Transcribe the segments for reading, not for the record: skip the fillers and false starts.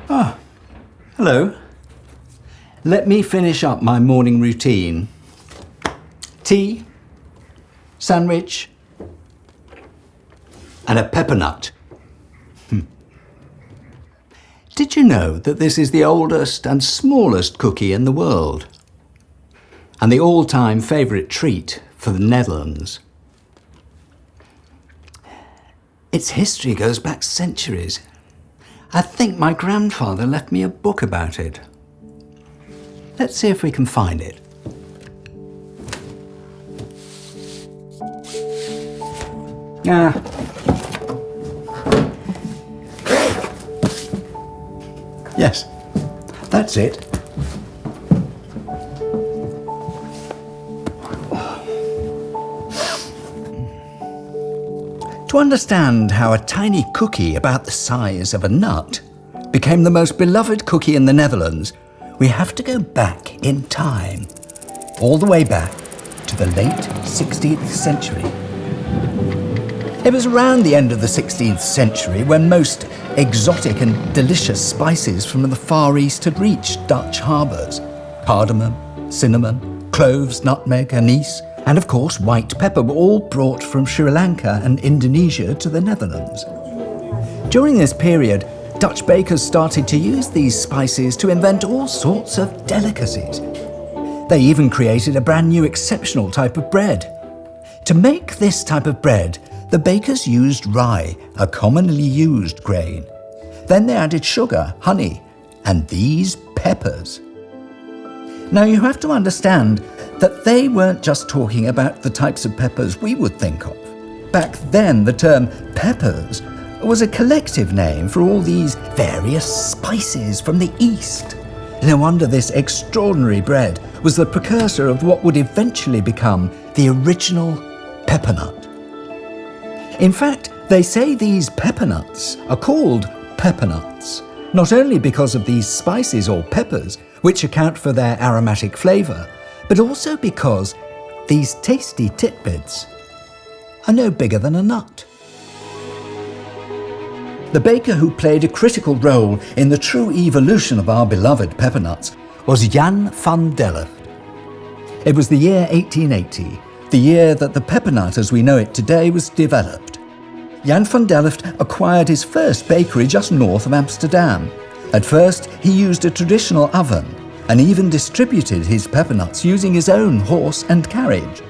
Ah, hello. Let me finish up my morning routine. Tea, sandwich, and a peppermint. Did you know that this is the oldest and smallest cookie in the world? And the all-time favourite treat for the Netherlands. Its history goes back centuries. I think my grandfather left me a book about it. Let's see if we can find it. Yes, that's it. To understand how a tiny cookie about the size of a nut became the most beloved cookie in the Netherlands, we have to go back in time, all the way back to the late 16th century. It was around the end of the 16th century when most exotic and delicious spices from the Far East had reached Dutch harbours. Cardamom, cinnamon, cloves, nutmeg, anise, and of course white pepper were all brought from Sri Lanka and Indonesia to the Netherlands. During this period, Dutch bakers started to use these spices to invent all sorts of delicacies. They even created a brand new exceptional type of bread. To make this type of bread, the bakers used rye, a commonly used grain. Then they added sugar, honey, and these peppers. Now you have to understand that they weren't just talking about the types of peppers we would think of. Back then, the term peppers was a collective name for all these various spices from the East. No wonder this extraordinary bread was the precursor of what would eventually become the original peppernut. In fact, they say these peppernuts are called peppernuts, not only because of these spices or peppers, which account for their aromatic flavour, but also because these tasty titbits are no bigger than a nut. The baker who played a critical role in the true evolution of our beloved peppernuts was Jan van Delft. It was the year 1880, the year that the peppernut as we know it today was developed. Jan van Delft acquired his first bakery just north of Amsterdam. At first, he used a traditional oven and even distributed his peppernuts using his own horse and carriage.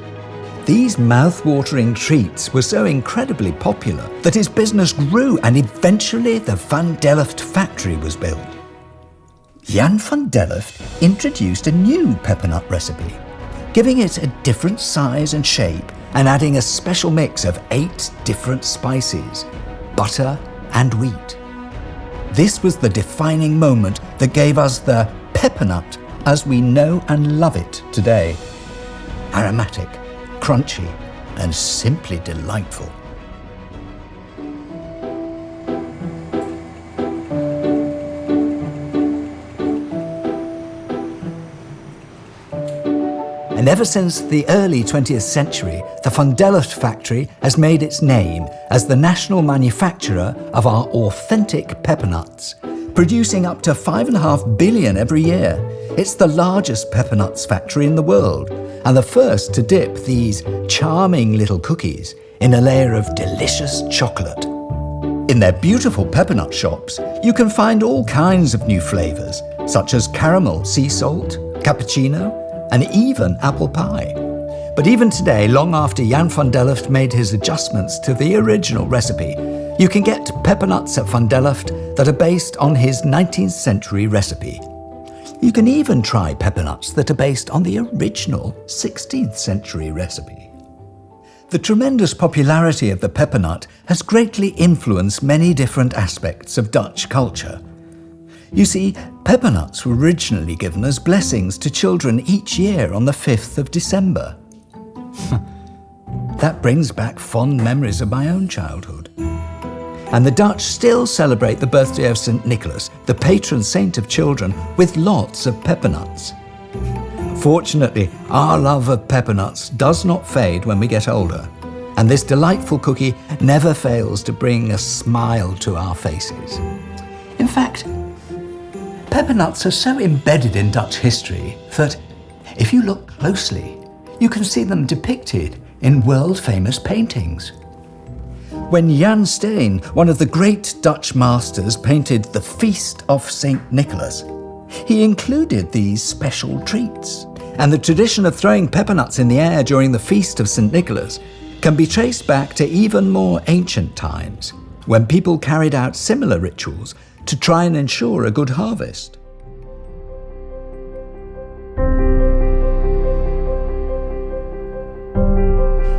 These mouth-watering treats were so incredibly popular that his business grew and eventually the Van Delft factory was built. Jan van Delft introduced a new peppernut recipe, giving it a different size and shape and adding a special mix of 8 different spices, butter and wheat. This was the defining moment that gave us the peppernut as we know and love it today. Aromatic, crunchy, and simply delightful. And ever since the early 20th century, the Van Delft factory has made its name as the national manufacturer of our authentic peppernuts, producing up to 5.5 billion every year. It's the largest peppernuts factory in the world, and the first to dip these charming little cookies in a layer of delicious chocolate. In their beautiful peppernut shops, you can find all kinds of new flavours, such as caramel, sea salt, cappuccino, and even apple pie. But even today, long after Jan van Delft made his adjustments to the original recipe, you can get peppernuts at Van Delft that are based on his 19th century recipe. You can even try peppernuts that are based on the original 16th century recipe. The tremendous popularity of the peppernut has greatly influenced many different aspects of Dutch culture. You see, peppernuts were originally given as blessings to children each year on the 5th of December. That brings back fond memories of my own childhood. And the Dutch still celebrate the birthday of St. Nicholas, the patron saint of children, with lots of peppernuts. Fortunately, our love of peppernuts does not fade when we get older, and this delightful cookie never fails to bring a smile to our faces. In fact, peppernuts are so embedded in Dutch history that, if you look closely, you can see them depicted in world-famous paintings. When Jan Steen, one of the great Dutch masters, painted the Feast of St. Nicholas, he included these special treats. And the tradition of throwing peppernuts in the air during the Feast of St. Nicholas can be traced back to even more ancient times, when people carried out similar rituals to try and ensure a good harvest.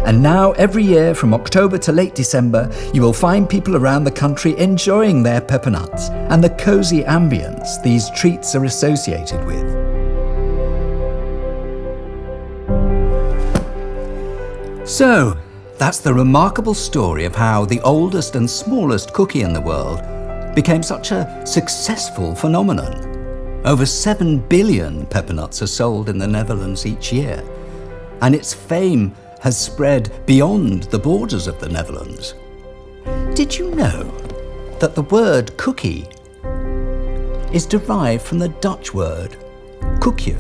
And now, every year from October to late December, you will find people around the country enjoying their peppernuts and the cosy ambience these treats are associated with. So, that's the remarkable story of how the oldest and smallest cookie in the world became such a successful phenomenon. Over 7 billion peppernuts are sold in the Netherlands each year, and its fame has spread beyond the borders of the Netherlands. Did you know that the word cookie is derived from the Dutch word koekje?